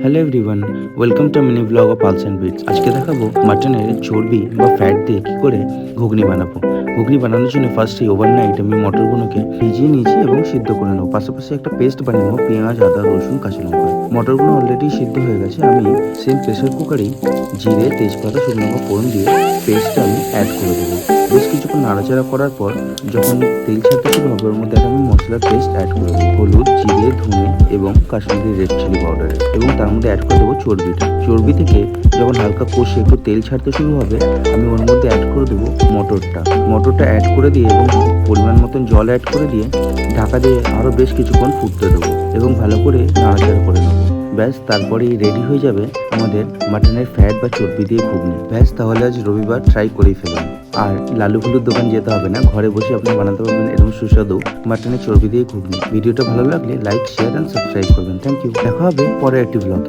Hello everyone, welcome to mini blog of pulse and beats. আজকে দেখাবো মাটনের চর্বি বা ফ্যাট দিয়ে কী করে ঘুগনি বানাবো। ঘুগনি বানানোর জন্য ফার্স্টেই ওভারনাইট আমি মটরগুলোকে ভিজিয়ে নিয়েছি এবং সিদ্ধ করে নেবো। পাশাপাশি একটা পেস্ট বানিয়ে নেবো পেঁয়াজ, আদা, রসুন, কাঁচা লঙ্কা। মটরগুলো অলরেডি সিদ্ধ হয়ে গেছে। আমি সেম প্রেসার কুকারেই জিরে, তেজপাতা, শুকনো লঙ্কা ফোড়ন দিয়ে পেস্টটা আমি অ্যাড করে দেবো। বেশ কিছুক্ষণ নাড়াচাড়া করার পর যখন তেল ছাড়তে শুরু হবে ওর মধ্যে আমি মশলার পেস্ট অ্যাড করে দেবো, হলুদ, জিরে, ধনে এবং কাশ্মীরি রেড চিলি পাউডার, এবং তার মধ্যে অ্যাড করে দেবো চর্বিটা। চর্বি থেকে যখন হালকা কষে একটু তেল ছাড়তে শুরু হবে আমি ওর মধ্যে অ্যাড করে দেবো মটরটা অ্যাড করে দিয়ে এবং পরিমাণ মতন জল অ্যাড করে দিয়ে ঢাকা দিয়ে আরও বেশ কিছুক্ষণ ফুটতে দেবো এবং ভালো করে নাড়াচাড়া করে নেবো। ব্যাস, তারপরেই রেডি হয়ে যাবে আমাদের মাটনের ফ্যাট বা চর্বি দিয়ে ঘুগনি। ব্যাস, তাহলে আজ রবিবার ট্রাই করেই ফেলুন। আর লালু ফুলুর দোকান যেতে হবে না, ঘরে বসে আপনি বানাতে পারবেন এরকম সুস্বাদু মাটনের চর্বি দিয়ে ঘুগনি। ভিডিওটা ভালো লাগলে লাইক, শেয়ার অ্যান্ড সাবস্ক্রাইব করবেন। Thank you. দেখা হবে পরের একটি ব্লগে।